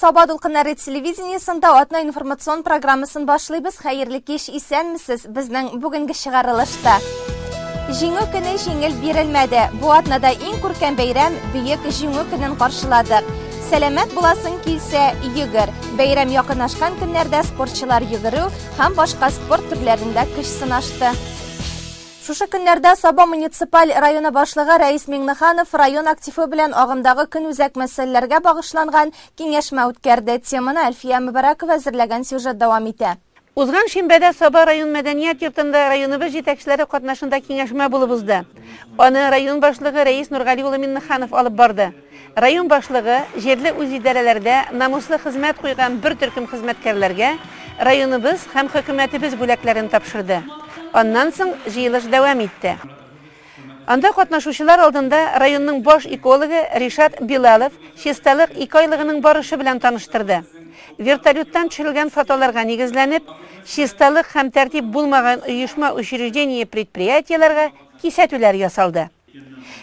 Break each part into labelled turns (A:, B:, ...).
A: Саба Дулкыннары телевидениесында атна информацион программасын башлыйбыз. Хәерле кеш, исәнмесез безнең бүгенге чыгарылышта. Җиңү көне җиңел бирелмәде. Бу атнада иң күркәм бәйрәм бөек җиңү көнен каршыладык. Сәламәт буласың килсә, йөгер. Бәйрәм якынашкан көннәрдә спортчылар йөгерү һәм башка спорт төрләрендә көч сынашты. Шушы көннәрдә Саба муниципаль районы башлыгы Рәис Миңнеханов район активы белән агымдагы көн үзәк мәсьәләләргә багышланган киңәшмә үткәрде. Теманы Әлфия Мөбаракова әзерләгән сюжет дәвам итә.
B: Узган шимбәдә Саба район мәдәният йортында районыбыз җитәкчеләре катнашында киңәшмә булып узды. Аны район башлыгы Рәис Нургали улы Миңнеханов алып барды. Район башлыгы җирле үзидарәләрдә намуслы хезмәт куйган бер төркем хезмәткәрләргә районыбыз һәм хөкүмәтебез бүләкләрен тапшырды. Аннан соң җыелыш дәвам итте. Анда катнашучылар алдында районның баш экологы Ришат Билалов чисталык 2 айлыгының барышы белән таныштырды. Вертолеттан төшерелгән фотоларга нигезләнеп, чисталык һәм тәртип булмаган оешма учреждение предприятиеләргә кисәтүләр ясалды.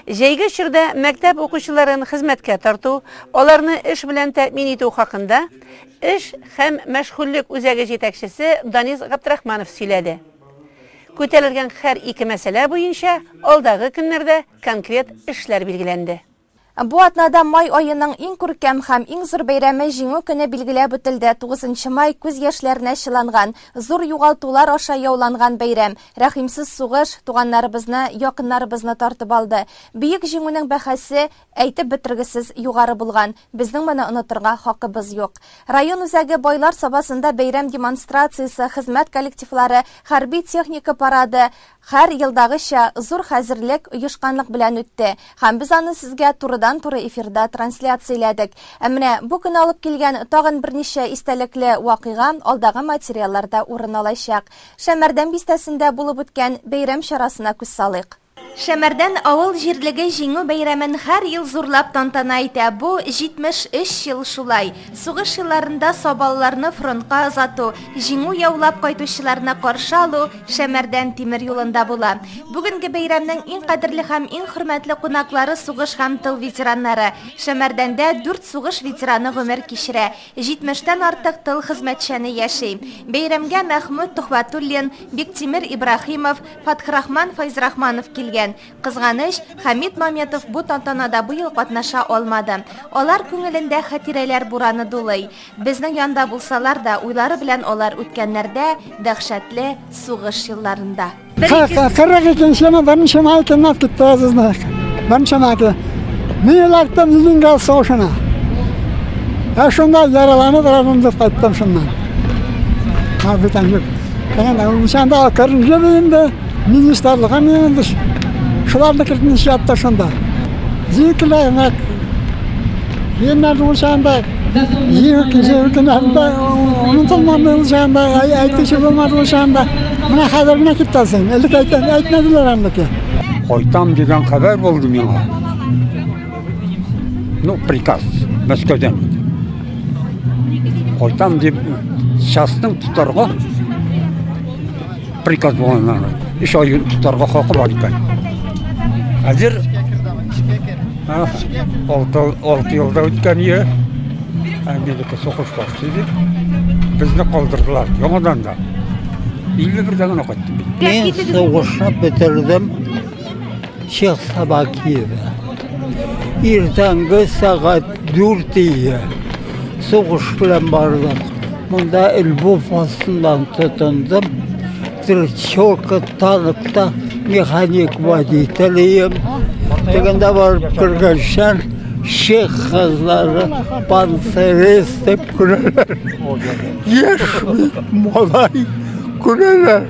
B: Җәйге чорда мәктәп укучыларын хезмәткә тарту, аларны эш белән тәэмин итү хакында эш һәм мәшгульлек үзәге җитәкчесе Данис Габдрахманов сөйләде. Күтәрелгән һәр ике мәсьәлә буенча алдагы көннәрдә конкрет эшләр билгеләнде.
A: Бу атнада май айының иң күркәм һәм иң зур бәйрәме җиңү көне билгеләп үтелде. 9 май күз яшьләренә чыланган, зур югалтулар аша яуланган бәйрәм. Рәхимсез сугыш туганнарыбызны, якыннарыбызны тартып алды. Бөек җиңүнең бәһасе әйтеп бетергесез югары булган. Безнең моны онытырга хакыбыз юк. Район үзәге Байлар Сабасында бәйрәм демонстрациясе, хезмәт коллективлары, хәрби техника парады һәр елдагыча зур хәзерлек, оешканлык белән үтте. Һәм без аны сезгә турыдан-туры эфирда трансляцияләдек. Менә бу көн алып килгән тагын берничә истәлекле вакыйга алдагы материалларда урын алачак. Шәмәрдән бистәсендә булып үткән бәйрәм чарасына күз салыйк. Шәмәрдән авыл җирлеге җиңү бәйрәмен һәр ел зурлап тантана итә. Бу 73 ел шулай. Сугыш елларында сабалларны фронтка озату, җиңү яулап кайтучыларны каршы алу Шәмәрдән тимер юлында була. Бүгенге бәйрәмнең иң кадерле һәм иң хөрмәтле кунаклары сугыш һәм тыл ветераннары. Шәмәрдәндә 4 сугыш ветераны гомер кичерә. 70тән артык тыл хезмәтчәне яши. Бәйрәмгә Мәхмүд Тухватуллин, Биктимир Ибрахимов, Фатхрахман Файзрахманов килгән. Кызганыч, Хамид Маметов бу тантанада бу ел катнаша алмады. Алар күңелендә хатирәләр бураны дулый. Безнең янда булсалар да, уйлары белән алар үткәннәрдә дәһшәтле сугыш елларында.
C: 42-нче беренче май көнне китте азызны. Беренче майда милләттән лингал соушына. Шунда яраланып районда кайттым шуннан. Битән юк. Әнә шунда карынҗы министрлыгы менде. Шуларны кертмеш ятты шунда. Зикләмәк. Еннәр ушанда. Җиркенәндә онытылмады ушанда, әйтүче булмады ушанда. Менә хәзергә киттәсең. Элек әйтмәделәр инде.
D: Кайтам дигән хәбәр булды миңа. Ну, приказ Мәскәүдән. Кайтам дип частың тутарга приказ булган. 3 ай тутарга хакы бар икән. Хәзер 6 елда үткән ел, Америка сугыш башлады. Безне калдырдылар яңадан да. 51дән генә кайттым.
E: Мен сугышны бетердем Чехословакиядә. Иртәнге сәгать 4 сугыш белән бардым. Монда Львов астыннан тотындым. Тречёрка таныкта механик водителем. Дегенде барып кергәнчән чех кызлары панцерист дип күрәләр. Яшь малай күрәләр.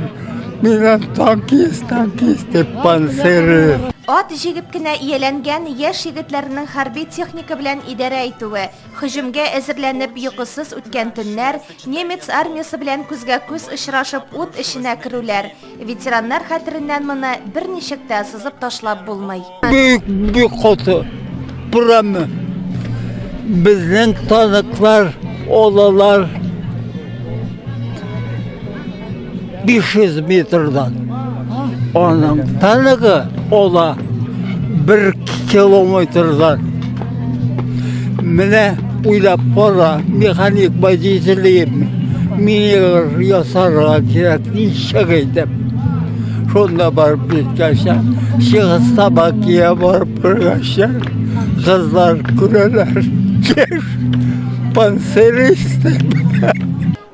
E: Миннән танкист дип панцерист.
A: Ат җигеп кенә ияләнгән яшь егетләрнең хәрби техника белән идарә итүе, һөҗүмгә әзерләнеп йокысыз үткән төннәр, немец армиясы белән күзгә-күз очрашып ут эченә керүләр. Ветераннар хәтереннән моны берничек тә сызып ташлап булмый.
E: Бик каты. Бурамы. Безнең танклар, олалар 500 метрдан. Аның танıgı ola 1 kilometrdan. Менә уйлап бара, механик водителем, минер ясарга керек, ничек әйтеп. Шонда барып жеткәнче, Шығыс Табакия барып кергәнче, кызлар күрәләр. Кеш, пансерист.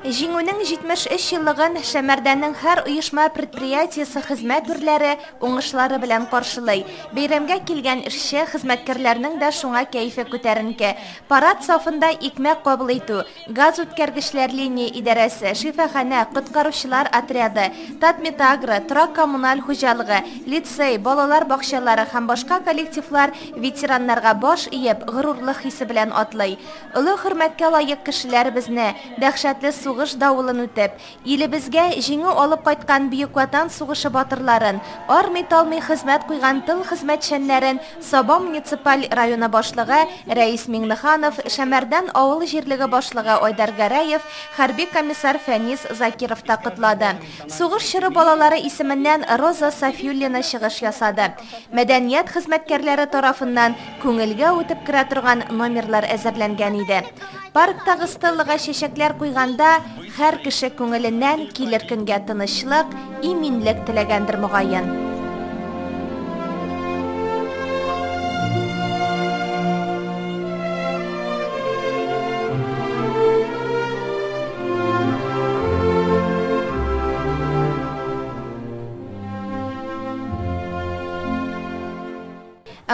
A: Җиңүнең 73 еллыгын Шәмәрдәннең һәр оешма предприятиесе хезмәт үрләре уңышлары белән каршылый. Бәйрәмгә килгән эшче хезмәткәрләрнең дә шуңа кәефе күтәренке. Парад сафында икмәк кабул итү, газ үткәргечләр линия идарәсе, шифаханә, коткаручылар отряды, Татметагро, торак коммуналь хуҗалыгы, лицей, балалар бакчалары һәм башка коллективлар ветераннарга баш иеп, горурлык хисе белән атлый. Олы хөрмәткә лаек кешеләребезне, дәһшәтле сугыш давылын үтеп, илебезгә җиңү алып кайткан Бөек Ватан сугышы батырларын, армый-талмый хезмәт куйган тыл хезмәтчәннәрен Саба муниципаль районы башлыгы Рәис Миңнеханов, Шәмәрдән авыл җирлеге башлыгы Айдар Гәрәев, хәрби комиссар Фәнис Закиров та котлады. Сугыш чоры балалары исеменнән Роза Сафиуллина чыгыш ясады. Мәдәният хезмәткәрләре тарафыннан күңелгә үтеп керә торган номерлар әзерләнгән иде. Парктагы стеллага чәчәкләр куйганда, һәр кеше күңеленнән килер көнгә тынычлык, иминлек теләгәндер мөгаен.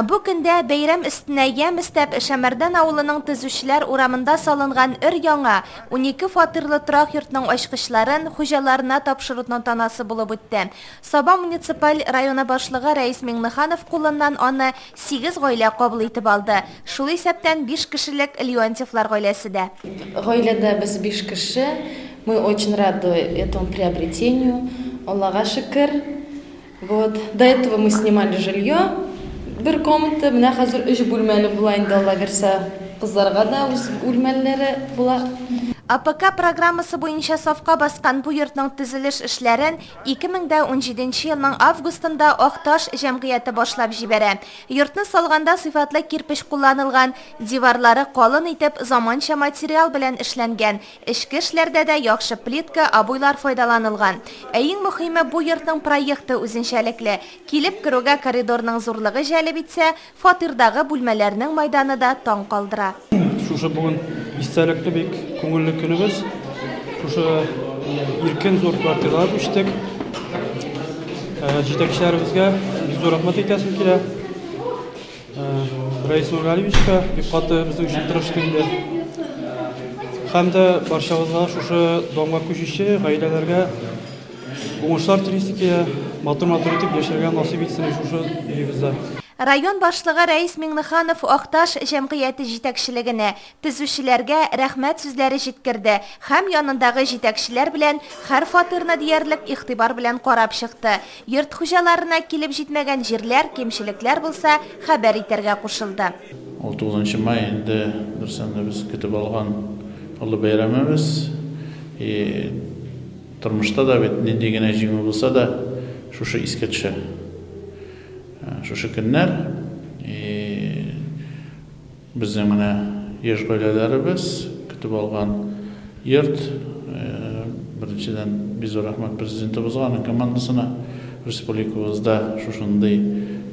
A: Бу көндә бәйрәм өстенә ям истәп Шәмәрдән авылының төзүчеләр урамында салынган өр-яңа 12 фатирлы торак йортның ачкычларын хуҗаларына тапшыру тантанасы булып үтте. Саба муниципаль районы башлыгы Рәис Миңнеханов кулыннан аны 8 гаилә кабул итеп алды. Шул исәптән 5 кешелек Леонтьевлар гаиләсе дә.
F: Гаиләдә без 5 кеше. Мы очень рады этому приобретению. Аллаһка шөкер. Вот, до этого мы снимали жилье. Бер комната, менә хәзер 3 бүлмәле була инде, Алла бирсә, кызларга да үз бүлмәләре була.
A: АПК программасы буенча сафка баскан бу йортның төзелеш эшләрен 2017 елның августында Акташ җәмгыяте башлап җибәрә. Йортны салганда сыйфатлы кирпеч кулланылган, диварлары калын итеп заманча материал белән эшләнгән. Эчке эшләрдә дә яхшы плитка, абуйлар файдаланылган. Иң мөһиме, бу йортның проекты үзенчәлекле. Килеп керүгә коридорның зурлыгы җәлеп итсә, фатирдагы бүлмәләрнең мәйданы да таң калдыра.
G: Шушы бүген истәлекле бик күңелле көнебез. Шушы иркен зур квартиралар күчтек. Җитәкчеләребезгә бик зур рәхмәт әйтәсем килә. Рәис Нургалиевичка бик каты безнең өчен тырышты инде. Һәм дә барчабызга шушы домга күчүче гаиләләргә уңышлар телисек килә, матур-матур итеп яшәргә насыйп итсен шушы илебездә.
A: Район башлыгы Рәис Миңнеханов Акташ җәмгыяте җитәкчелегенә, төзүчеләргә рәхмәт сүзләре җиткерде һәм янындагы җитәкчеләр белән һәр фатирны диярлек игътибар белән карап чыкты. Йорт хуҗаларына килеп җитмәгән җирләр, кемчелекләр булса, хәбәр итәргә кушылды.
H: 9 май инде дөресен без көтеп алган олы бәйрәмебез. Тормышта да бит нинди генә җиңү булса да, шушы искә төшә. Шушы көннәр безнең менә яшь гаиләләребез көтеп алган йорт, беренчедән без рәхмәт президентыбызга, командасына, республикабызда шушындый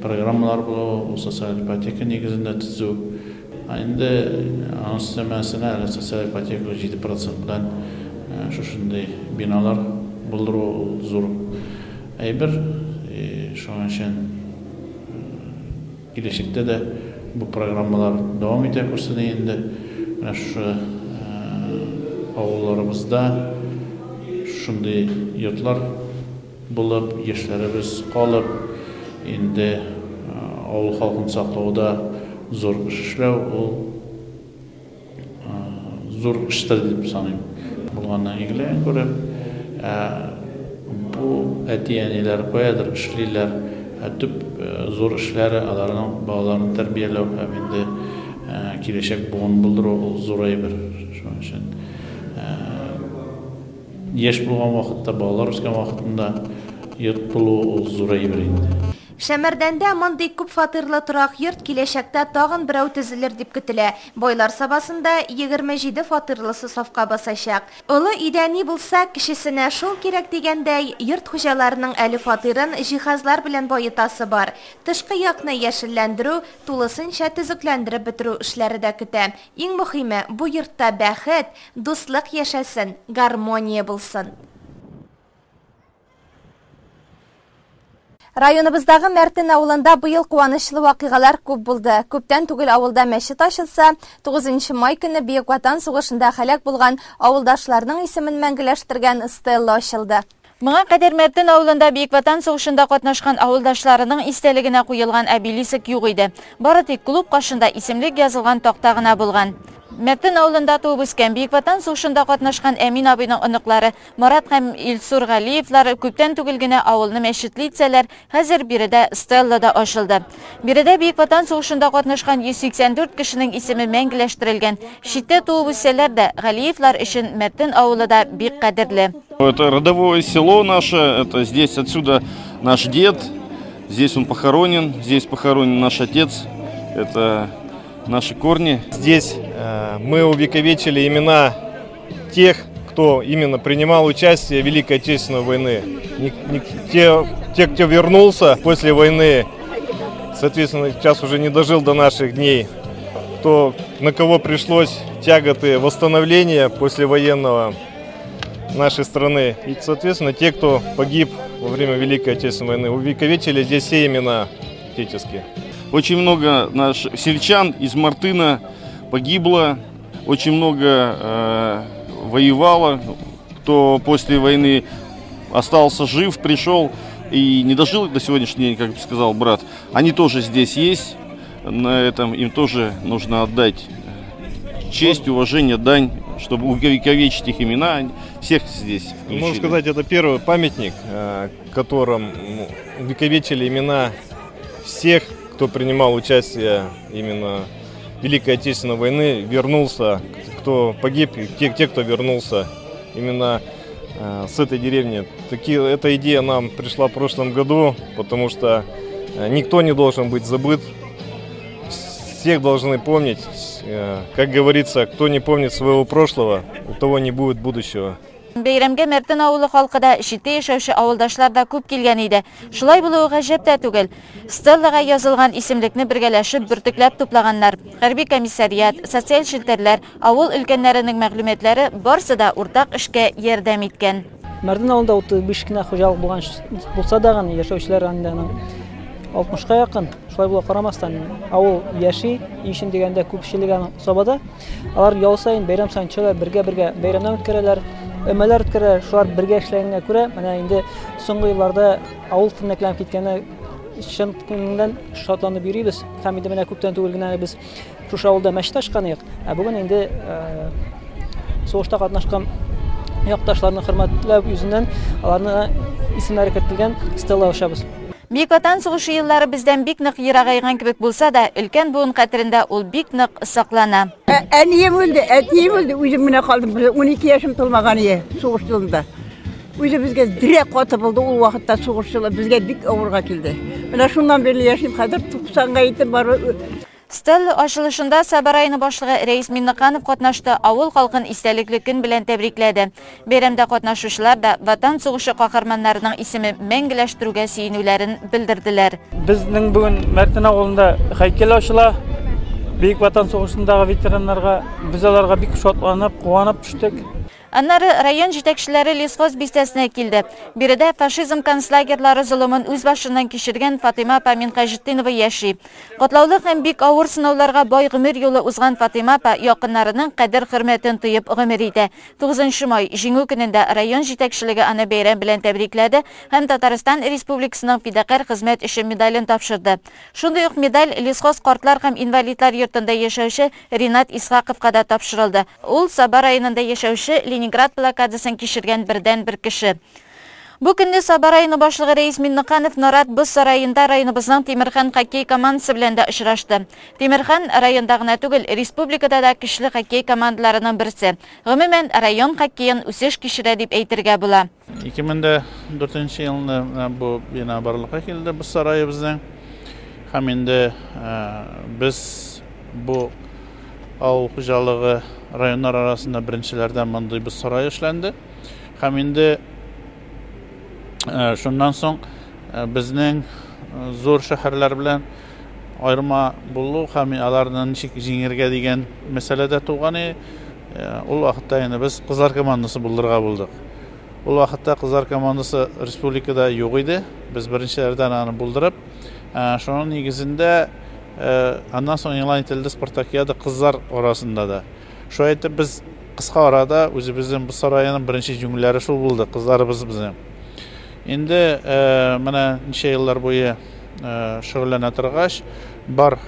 H: программалар булу, социаль ипотека нигезендә төзү. Инде аның өстәмәсенә социаль ипотека 7% белән шушындый биналар булдыру зур әйбер. Шуның өчен киләчәктә дә бу программалар дәвам итә күрсәтә инде. Менә шушы авылларыбызда шундый йортлар булып, яшьләребез калып, инде авыл халкын саклауда зур эшләү, ул зур эштер дип саныйм. Булганнан игелән күреп, бу әти-әниләр каядыр эшлиләр, төп зур эшләре аларның балаларын тәрбияләү һәм инде киләчәк буын булдыру ул зур әйбер. Шуның өчен яшь булган вакытта, балалар үскән вакытында йорт булу ул зур әйбер инде.
A: Шәмәрдәндә мондый күп фатирлы торак йорт киләчәктә тагын берәү төзелер дип көтелә. Байлар сабасында 27 фатирлысы сафка басачак. Олы өйдә ни булса, кешесенә шул кирәк дигәндәй, йорт хуҗаларының әле фатирын җиһазлар белән баетасы бар. Тышкы якны яшелләндерү, тулысынча төзекләндереп бетерү эшләре дә көтә. Иң мөһиме, бу йортта бәхет, дуслык яшәсен, гармония булсын. Районыбыздагы Мәртин авылында быел куанычлы вакыйгалар күп булды. Күптән түгел авылда мәчет ачылса, 9 май көне Бөек Ватан сугышында һәлак булган авылдашларның исемен мәңгеләштергән стелла ачылды.
I: Моңа кадәр Мәртин авылында Бөек Ватан сугышында катнашкан авылдашларының истәлегенә куелган обелиск юк иде. Бары тик клуб кашында исемлек язылган такта гына булган. Мәртин авылында туып үскән Бөек Ватан сугышында катнашкан Әмин абыйның оныклары Марат һәм Илсур Галиевлар күптән түгел генә авылны мәчетле итсәләр, хәзер биредә стелла да ачылды. Биредә Бөек Ватан сугышында катнашкан 184 кешенең исеме мәңгеләштерелгән. Читтә туып үссәләр дә Галиевлар өчен Мәртин авылы да бик кадерле.
J: Это родовое село наше, это здесь отсюда наш дед, здесь он похоронен, здесь похоронен наш отец, это наши корни.
K: Здесь мы увековечили имена тех, кто именно принимал участие в Великой Отечественной войны. Те, кто вернулся после войны, соответственно, сейчас уже не дожил до наших дней, на кого пришлось тяготы восстановления послевоенного нашей страны. И, соответственно, те, кто погиб во время Великой Отечественной войны, увековечили здесь все имена отеческие.
J: Очень много наших сельчан из Мартына погибло, очень много воевало, кто после войны остался жив, пришел и не дожил до сегодняшнего дня, как сказал брат. Они тоже здесь есть, на этом им тоже нужно отдать честь, уважение, дань, чтобы увековечить их имена, всех здесь включили.
K: Можно сказать, это первый памятник, которым увековечили имена всех, кто принимал участие именно в Великой Отечественной войны, вернулся, кто погиб, те, кто вернулся именно с этой деревни. Эта идея нам пришла в прошлом году, потому что никто не должен быть забыт, всех должны помнить. Как говорится, кто не помнит своего прошлого, у того не будет будущего.
I: Бәйрәмгә Мәртин авылы халкы да, читтә яшәүче авылдашлар да күп килгән иде. Шулай булуы гаҗәп тә түгел. Стеллага язылган исемлекне бергәләшеп, бөртекләп туплаганнар. Хәрби комиссариат, социаль шелтәрләр, авыл өлкәннәренең мәгълүматлары барсы да уртак эшкә ярдәм иткән.
L: Мәртин авылында 35 кенә хуҗалык булган булса да, яшәүчеләр анда 60-ка якын. Шулай була карамастан, авыл яши, ишен дигәндә күпчелеге сабада. Алар ял сайын, бәйрәм сайын чыгып, бергә бәйрәмнәр үткәрәләр. Өмәләр үткәрә, шулар бергә эшләгәнгә күрә, менә инде соңгы елларда авыл тернәкләнеп киткәне чын күңелдән шатланып йөрибез. Һәм инде менә күптән түгел генә без шушы авылда мәчет ачкан идек. Бүген инде сугышта катнашкан якташларны хөрмәтләп үзеннән аларны исемнәре кертелгән стелла ачабыз.
I: Бөек Ватан сугышы еллары бездән бик нык ерагайган кебек булса да, өлкән буын хәтерендә ул бик нык саклана.
M: Әнием үлде, әтием үлде, үзем менә калдым, 12 яшым тулмаган иде сугыш елында. Үзе безгә дирәк каты булды, ул вакытта сугыш елы безгә бик авырга килде. Менә шуннан бeri яшим, хәзер 90-га итеп бар.
I: Стелла ачылышында Саба районы башлыгы Рәис Минныканов катнашты, авыл халкын истәлекле көн белән тәбрикләде. Бәйрәмдә катнашучылар да Ватан сугышы каһарманнарының исеме мәңгеләштерүгә сөенүләрен белдерделәр.
N: Безнең бүген Мәртин авылында һәйкәл ачыла. Бөек Ватан сугышындагы ветераннарга без аларга бик шатланып, куанып төштек.
I: Аннары район җитәкчеләре лесхоз бистәсенә килде. Биредә фашизм концлагерлары золымын үз башыннан кичергән Фатима апа Минхаҗетдинова яши. Катлаулы һәм бик авыр сынауларга бай гомер юлы узган Фатима апа якыннарының кадер-хөрмәтен тоеп гомер итә. 9 май җиңү көнендә район җитәкчелеге аны бәйрәм белән тәбрикләде һәм Татарстан Республикасының фидакарь хезмәт өчен медален тапшырды. Шундый ук медаль лесхоз картлар һәм инвалидлар йортында яшәүче Ринат Исхаковка да тапшырылды. Ул Саба районында яшәүче Ленинград блокадасын кичергән бердән бер кеше. Бу көнне Саба районы башлыгы Рәис Минныканов Нарат Быз сарайында районыбызның Тимирхан хоккей командасы белән дә очрашты. Тимирхан районда гына түгел, республикада да көчле хоккей командаларының берсе. Гомумән район хоккейын үсеш кичерә дип әйтергә була.
H: 2004 елда бу бина барлыкка килде Быз сарайыбызның. Һәм инде без бу авыл хуҗалыгы районнар арасында беренчеләрдән мондый Быз сарай эшләнде. Һәм инде шуннан соң безнең зур шәһәрләр белән айырма булу һәм аларны ничек җиңәргә дигән мәсьәләдә туган. Ул вакытта инде без кызлар командасы булдырга булдык. Ул вакытта кызлар командасы республикада юк иде. Без беренчеләрдән аны булдырып, шуның нигезендә аннан соң игълан ителде спартакиада кызлар арасында да. Шулай итеп без кыска арада үзебезнең Быз сарайының беренче җиңүләре шул булды, кызларыбыз безнең. Инде менә ничә еллар буе шөгыльләнә торгач, бар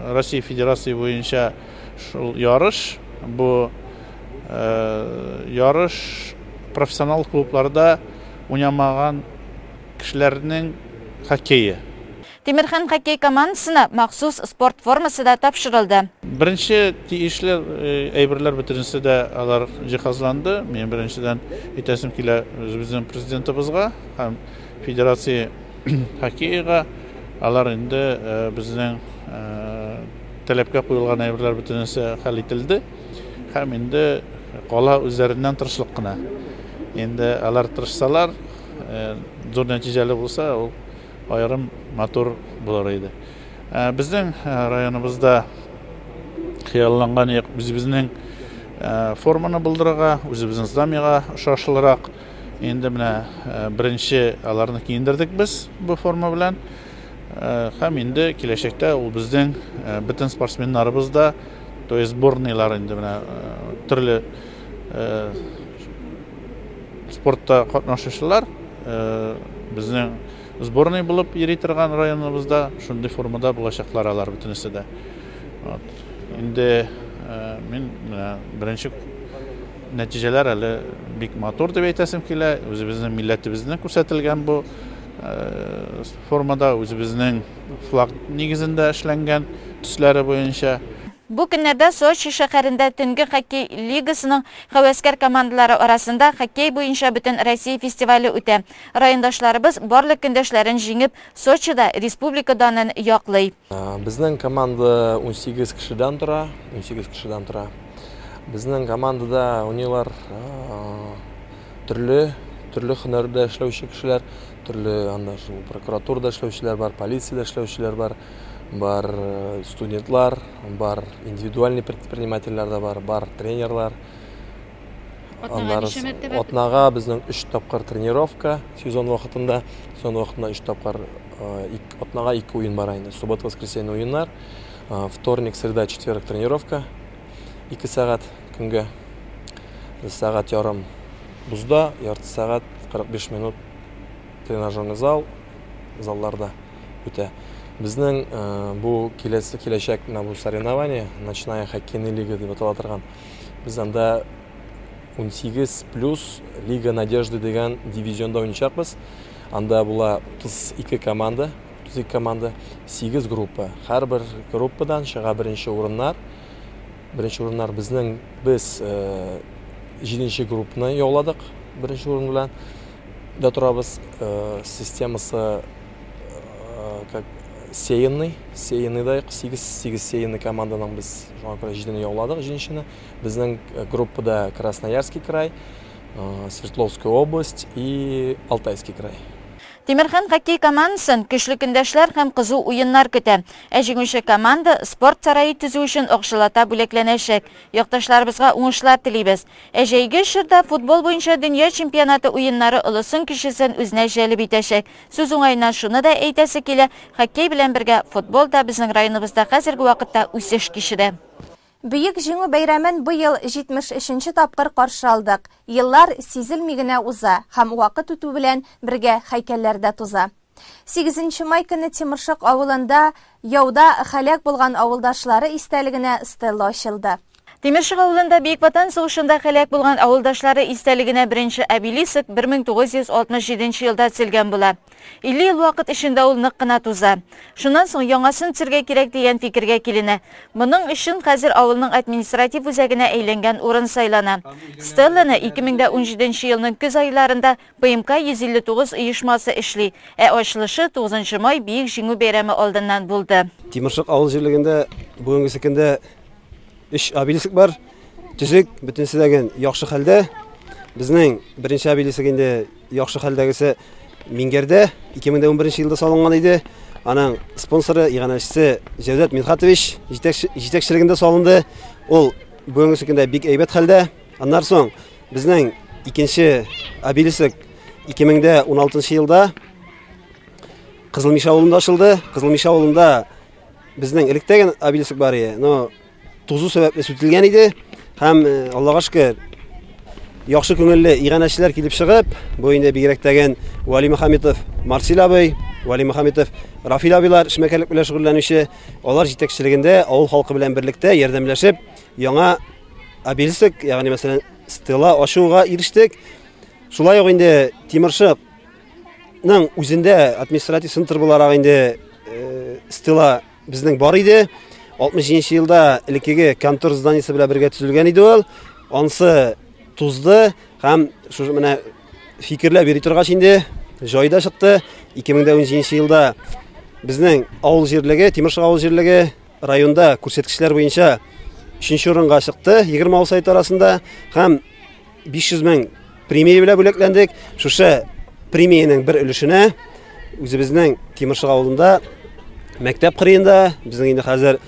H: Россия Федерация буенча шул ярыш, бу ярыш профессионал клубларда уйнамаган кешеләрнең хоккейы.
I: Тимирхан хоккей командасына махсус спорт формасы да тапшырылды.
H: Беренче тиешле әйберләр бөтенесе дә алар җиһазланды. Мен беренчедән әйтәсем килә безнең президентыбызга һәм федерация хоккейга алар инде безнең таләпкә куелган әйберләр бөтенесе хәл ителде. Һәм инде кала үзләреннән тырышлык кына. Инде алар тырышсалар, зур нәтиҗәле булса, ул айрым матур булыр иде. Безнең районыбызда хыялланган үзебезнең форманы булдырырга, үзебезнең здамиягә ошашылрак. Инде менә беренче аларны киендердек без бу форма белән. Һәм инде киләчәктә ул безнең бөтен спортсменнарыбызда, то есть сборныйлар инде менә төрле спортта катнашучылар безнең сборный булып йөри торган районыбызда шундый формада булачаклар алар бөтенесе дә. Инде мин беренче нәтиҗәләр әле бик матур дип әйтәсем килә. Үзебезнең милләтебезне күрсәтелгән бу формада, үзебезнең флаг нигезендә эшләнгән төсләре буенча.
I: Бу көннәрдә Сочи шәһәрендә төнге хоккей лигасының хәвәскәр командалары арасында хоккей буенча бөтен Россия фестивале үтә. Райондашларыбыз барлык көндәшләрен җиңеп, Сочида республика данын яклый.
O: Безнең команда 18 кешедән тора, Безнең командада уйныйлар төрле һөнәрдә эшләүче кешеләр, төрле анда шул прокуратурада эшләүчеләр бар, полициядә эшләүчеләр бар. Бар студентлар, бар индивидуальный предпринимательләр да бар тренерлар. Атнага безнең 3 тапкыр тренировка сезон вакытында. Сезон вакытында 3 тапкыр атнага 2 уен бар инде. Суббота, воскресенье уеннар. Вторник, среда, четверг тренировка. 2 сәгать көнгә. 1 сәгать ярым бузда, ярты сәгать 45 минут тренажерный залларда үтә. Безнең бу киләчәк бу соревнование, ночная хоккейная лига дип атала торган. Без анда 18+ Лига Надежды дигән дивизионда уйнашакбыз. Анда була 32 команда, 8 группа. Һәрбер группадан чыга беренче урыннар. Беренче урыннар без 7нче группаны яуладык. Беренче урын белән да торабыз. Системасы как сеянный да 8 сеянный команданың без шуңа күрә 7-не яуладык, 7нчене. Безнең группада Красноярский край, Свердловская область и Алтайский край.
I: Тимирхан хоккей командасын көчле көндәшләр һәм кызу уеннар көтә. Җиңүче команда спорт сарае төзү өчен акчалата бүләкләнәчәк. Якташларыбызга уңышлар телибез. Җәйге чорда футбол буенча дөнья чемпионаты уеннары олысын кешесен үзенә җәлеп итәчәк. Сүз уңайына шуны да әйтәсе килә, хоккей белән бергә футбол да безнең районыбызда хәзерге вакытта үсеш кичерә.
A: Бөек җиңү бәйрәмен быел 73-нче тапкыр каршы алдык. Еллар сизелми генә уза һәм вакыт үтү белән бергә һәйкәлләр дә туза. 8 май көне Тимершык авылында яуда һәлак булган авылдашлары истәлегенә стелла ачылды.
I: Тимершик авылында Бейік Ватан соғышында хәләк булган авылдашлары истәлегенә беренче обелиск 1967 елда төзелгән була. 50 ел вакыт эчендә ул нык кына туза. Шуннан соң яңасын төзергә кирәк дигән фикергә киленә. Моның өчен хәзер авылның административ үзәгенә әйләнгән урын сайлана. Стелланы 2017 елның көз айларында ПМК 159 оешмасы эшли, ачылышы 9 май Бейік җиңү бәйрәме алдыннан булды.
P: Тимершик авыл җирлегендә бүгенге көндә 3 обелиск бар. Төзек бөтенсе дәген яхшы хәлдә. Безнең беренче обелиск инде яхшы хәлдәгесе Мингәрдә 2011 елда салынган иде. Аның спонсоры, иганәчесе Җәүдәт Минхатович җитәкчелегендә салынды. Ул бүгенге көндә бик әйбәт хәлдә. Аннан соң безнең икенче обелиск 2016 елда Кызылмиш авылында ачылды. Кызылмиш авылында безнең электәген обелиск бар иде. Но тузу сәбәпле сүтелгән иде. Һәм Аллаһка шөкер, яхшы күңелле иганәчеләр килеп чыгып, бу инде бигрәктәген Вали Мөхәммәтов, Марсил абый, Вали Мөхәммәтов, Рафил абыйлар эшмәкәрлек белән шөгыльләнүче, алар җитәкчелегендә авыл халкы белән берлектә ярдәмләшеп, яңа обелиск, ягъни мәсәлән, стела ачуга ирештек. Шулай ук инде Тимершикның үзендә административ центр буларак инде стела безнең бар иде. 60 елда элеккеге контор зданиесе белән бергә төзелгән иде ул. Анысы тузды һәм шушы менә фикерләр бери торгач инде җайда чыкты. 2017 елда безнең авыл җирлеге, Тимершик авыл җирлеге районда күрсәткечләр буенча 3нче урынга чыкты 20 авыл сайт арасында һәм 500 мең премия белән бүләкләндек. Шушы премияның бер өлешенә үзебезнең Тимершик авылында мәктәп кырыенда безнең инде хәзер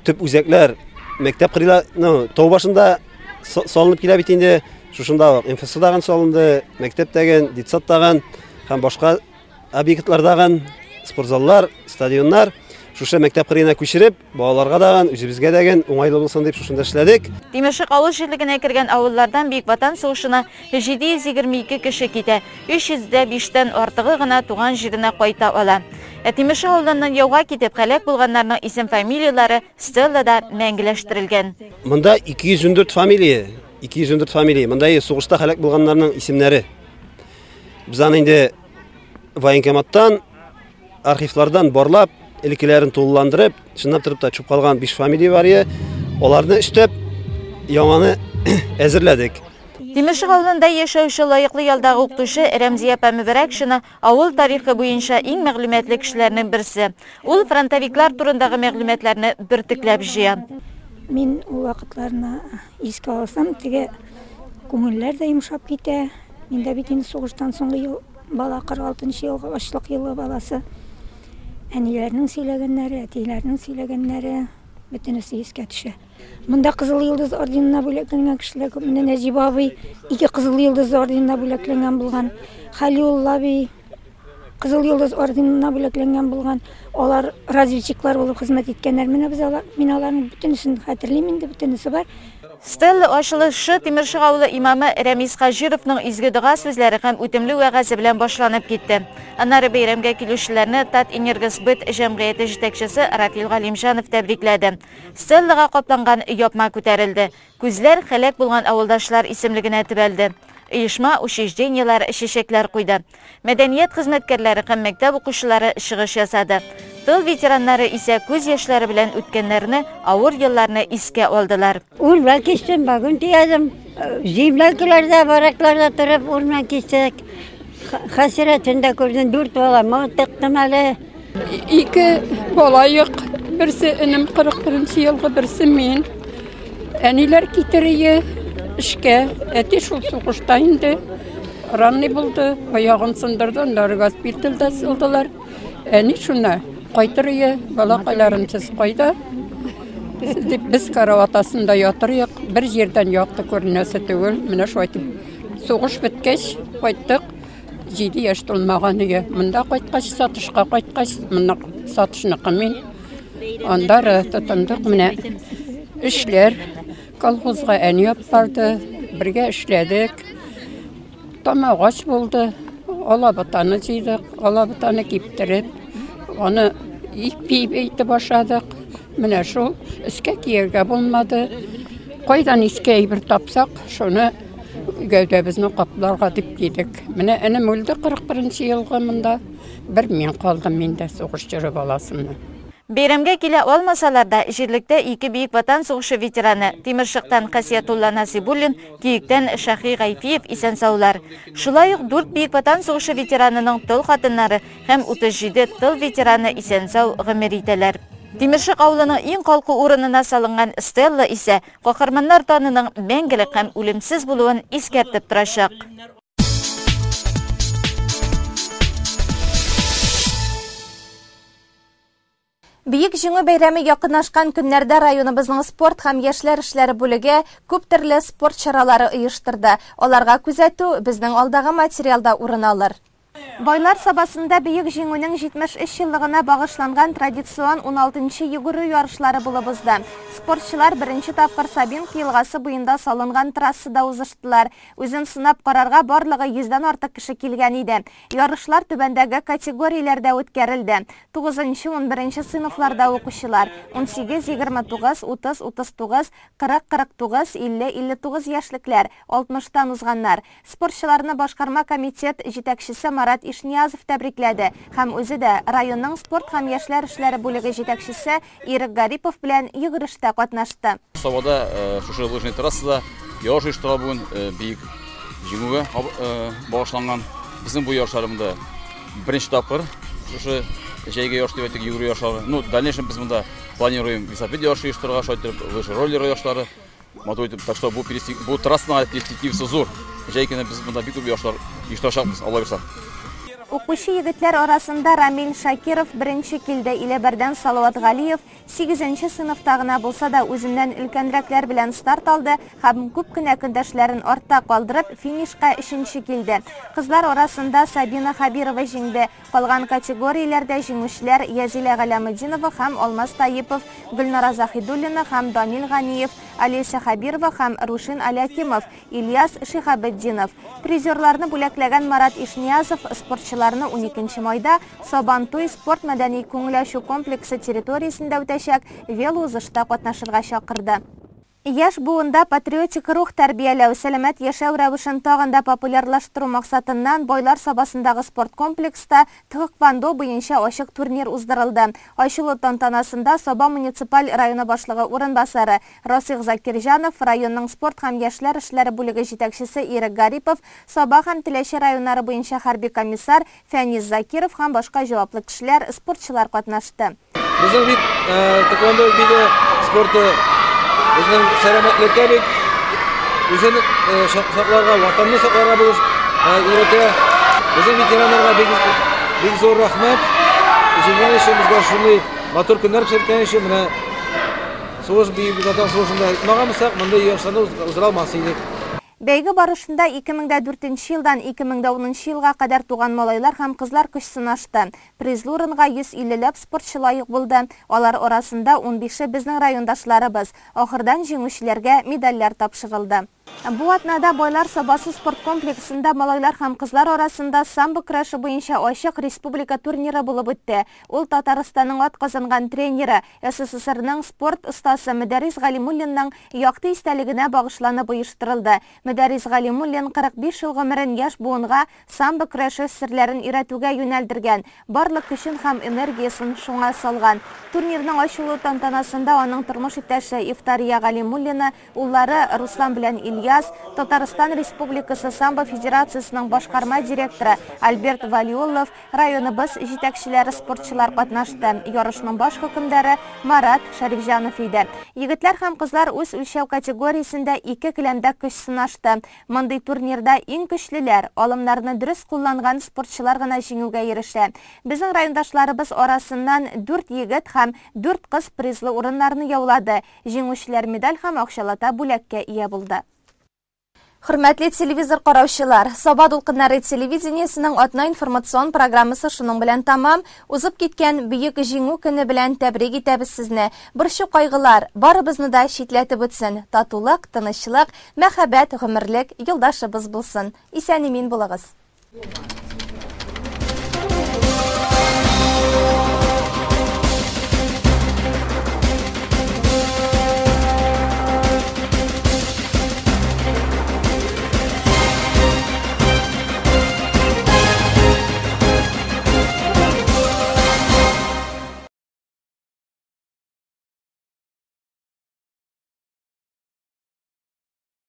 P: төп үзәкләр мәктәп кырыла, тау башында салынып килә бит инде. Шушында МФС даган салынды, мәктәптәген, детсаттаган һәм башка объектлардаган спортзаллар, стадионнар шушы мәктәп кырыена күчереп, балаларга даган, үзебезгә даган уңайлы булсын дип шушында эшләдек.
I: Тимершик авыл җирлегенә кергән авыллардан Бейік Ватан сугышына 722 кеше китә. 305тән артыгы гына туган җиренә кайта ала. Тимершик авылыннан яуга китеп хәләк булганнарның исем-фамилиялары стеллада мәңгеләштерелгән.
P: Монда 214 фамилия. Монда сугышта хәләк булганнарның исемнәре. Без аны инде военкоматтан, архивлардан барлап, элеккеләрен тулыландырып, чынлап торып та чуп калган 5 фамилия бар иде. Аларны эштәп яңаны әзерләдек.
I: Тимершик авылында яшәүче лаеклы ялдагы укытучы Рәмзия Пәмибәрәкшина авыл тарихы буенча иң мәгълүматлы кешеләрнең берсе. Ул фронтовиклар турындагы мәгълүматларны бертикләп җыя.
Q: Мин ул вакытларны искә алсам, теге күңелләр дә йомшап китә. Миндә бит инде сугыштан соңгы ел бала 46 елга ачлык елы баласы. Әниләрнең сөйләгәннәре, әтиләрнең сөйләгәннәре бөтенесе искә төшә. Монда Кызыл Йылдыз орденына бүләкләнгән кешеләр күп. Менә Нәҗиб абый 2 Кызыл Йылдыз орденына бүләкләнгән булган. Халиулла абый Кызыл Йылдыз орденына бүләкләнгән булган. Алар разведчиклар булып хезмәт иткәннәр. Мин аларның бөтенесен хәтерлим инде, бөтенесе бар.
I: Стелла ачылышы Тимершик авылы имамы Рәмис Хаҗировның изге дуга сүзләре һәм үтемле вәгазы белән башланып китте. Аннары бәйрәмгә килүчеләрне Тат Энергосбыт җәмгыяте җитәкчесе Рафил Галимҗанов тәбрикләде. Стеллага капланган япма күтәрелде. Күзләр хәләк булган авылдашлар исемлегенә төбәлде. Оешма учреждениялар чәчәкләр куйды. Мәдәният хезмәткәрләре һәм мәктәп укучылары чыгыш ясады. Тыл ветераннары исә күз яшьләре белән үткәннәрне, авыр елларны искә алдылар.
R: Урман кичтем, бүген тиядым. Җимләкләрдә, баракларда торып урман кичтек. Хәсрәтендә күрдем 4 баламны тыктым әле.
S: 2 бала юк. Берсе энем 41 елга, берсе мин. Әниләр китерие эшкә. Әти шул сугышта инде. Ранный булды. Аягын сындырдылар, госпитальдә сылдылар. Әни шуна кайтырые, балакайларынсыз кайда. Без караватасында ятырык, бер җирдән якты күренәсе түгел. Менә шулай сугыш беткәч кайттык. 7 яшь тулмаган иде. Монда кайткач, сатышка кайткач, монда сатышныкы мин. Анда тотындык менә эшләр. Колхозга әни барды, бергә эшләдек. Тамагач булды. Алабытаны җыйдык, алабытаны киптереп, аны ипи бәйтеп башладык. Менә шул өскә киергә булмады. Қойдан иске әйбір тапсақ, шоны гәүдәбізні қапларға деп кедік. Міне әнім өлді 41-ші елғы мұнда. Бір мен қалдым, мен де соғыш жүрі баласымны.
I: Бейрамге келе olmasalar da жерлікте екі бейік ватан соғышы ветераны Теміршықтан Қасиятулла Насибуллин, Киіктен Шахи Ғайфиев исән саулар. Шулай ук 4 бейік ватан соғышы ветеранының тыл қатынлары һәм 37 тыл ветераны исән сау ғымыр ителәр. Теміршық ауылының ең қалқы орынына салынған стелла исә қаһарманнар танының мәңгілік һәм өлімсіз болуын ескертіп тұрашақ.
A: Бейік жеңу бәйрәме якынашкан көннәрдә районыбызның спорт һәм яшьләр эшләре бүлеге күп төрле спорт чаралары оештырды. Аларга күзәтү безнең алдагы материалда урын алыр. Байлар сабасында бейік жеңүнең 73 еллыгына багышланган традицион 16-нчы йөгерү ярышлары булып узды. Спортчылар беренче тапкыр Сабинка елгасы буенда салынган трассада узыштылар. Үзен сынап карарга барлыгы 100дән артык кеше килгән иде. Ярышлар түбәндәге категорияләрдә үткәрелде. 9-нчы, 11-нче сыйныфларда укучылар 18, 29, 30, 39, 40, 49, 50, 59 яшьлекләр, 60тан узганнар. Спортчыларны башкарма комитет җитәкчесе Марат Ишниязов тәбрикләде һәм үзе дә районның спорт һәм яшьләр эшләре бүлеге җитәкчесе Ирек Гарипов белән йөгерештә катнашты.
T: Сабада шушы лыжный трассада ярыш оештыра бүген бийек җиңүгә багышланган. Безнең бу ярышларымда беренче тапкыр шушы җәйге ярыш дип әйтик йөгерү ярышлары. Ну, дальнейшем без монда планируем велосипед ярышы оештырырга, шайтып лыжа роллер ярышлары. Так что бу трассаның перспективасы зур. Җәйгене без монда бик күп ярышлар оештырачакбыз, Алла бирсә.
A: Укучы егетләр арасында Рамил Шакиров беренче килде, Иләбәрдән Салават Галиев 8-нче сыйныфта гына булса да үзеннән өлкәнрәкләр белән старт алды һәм күп кенә көндәшләрен артта калдырып финишка 3-нче килде. Кызлар арасында Сабина Хабирова җиңде. Калган категорияләрдә җиңүчеләр Язилә Галаметдинова һәм Алмаз Таипов, Гөлнара Захидуллина һәм Данил Ганиев, Алеся Хабирова һәм Рушин Алякимов, Ильяс Шихабетдинов. Призерларны бүләкләгән Марат Ишниязов спортчыларны 12 майда Сабантуй спорт мәдәни күңеләшү комплексы территориясендә үтәчәк велоузышта катнашырга чакырды. Яш буында патриотик рух тәрбияләү, сәламәт яшәү рәвешен тагында популярлаштыру максатыннан Байлар сабасындагы спорт комплекста тхэквондо буенча ачык турнир уздырылды. Ачылу тантанасында Саба муниципаль районы башлыгы урынбасары Расих Закирҗанов, районның спорт һәм яшьләр эшләре бүлеге җитәкчесе Ирек Гарипов, Саба һәм Теләче районнары буенча хәрби комиссар Фәниз Закиров һәм башка җаваплы кешеләр, спортчылар катнашты.
U: Безнең бит тхэквондо биде спорты Bizning salomatlikka o'zini saqlarga, vatanni saqlarga bo'lish o'rata. Bizning veteranlarga bek zo'r rahmat. Jilgan ishimizga shunday motor kunlar o'tkazgan ishim bilan so'z buyuk vatan so'zida aytmaganmisak, bunday yoshlarni o'zlari olmasaydik.
A: Бәйге барышында 2004 елдан 2010 елга кадәр туган малайлар һәм кызлар көч сынашты. Призлы урынга 150ләп спортчы лаек булды. Алар арасында 15-е безнең райондашларыбыз. Ахырдан җиңүчеләргә медальләр тапшырылды. Бу атнада Байлар сабасы спорт комплексында малайлар һәм кызлар арасында самбо көрәше буенча ачык республика турниры булып үтте. Ул Татарстанның атказанган тренеры, СССРның спорт остасы Мөдәррис Галимуллинның якты истәлегенә багышланып оештырылды. Мөдәррис Галимуллин 45 ел гомерен яшь буынга самбо көрәше серләрен өйрәтүгә юнәлдергән. Барлык көчен һәм энергиясын шуңа салган. Турнирның ачылу тантанасында аның тормыш иптәше Ифтария Галимуллина, уллары Руслан белән Ильяс, Татарстан Республикасы самбо федерациясының башкарма директоры Альберт Валиуллов, районыбыз җитәкчеләре, спортчылар катнашты. Ярышның баш хөкемдәре Марат Шәрифҗанов иде. Егетләр һәм кызлар үз үлчәү категориясендә 2 келәмдә көч сынашты. Мондый турнирда иң көчлеләр, алымнарны дөрес кулланган спортчылар гына җиңүгә ирешә. Безнең райондашларыбыз арасыннан 4 егет һәм 4 кыз призлы урыннарны яулады. Җиңүчеләр медаль һәм акчалата бүләккә ия булды. Хөрмәтле телевизор караучылар, Саба дулкыннары телевидениесенең атна информацион программасы шуның белән тамам. Узып киткән бөек җиңү көне белән тәбрик итәбез сезне. Борчу кайгылар барыбызны да читләтеп үтсен. Татулык, тынычлык, мәхәббәт, гомерлек юлдашыбыз булсын. Исән-имин булыгыз.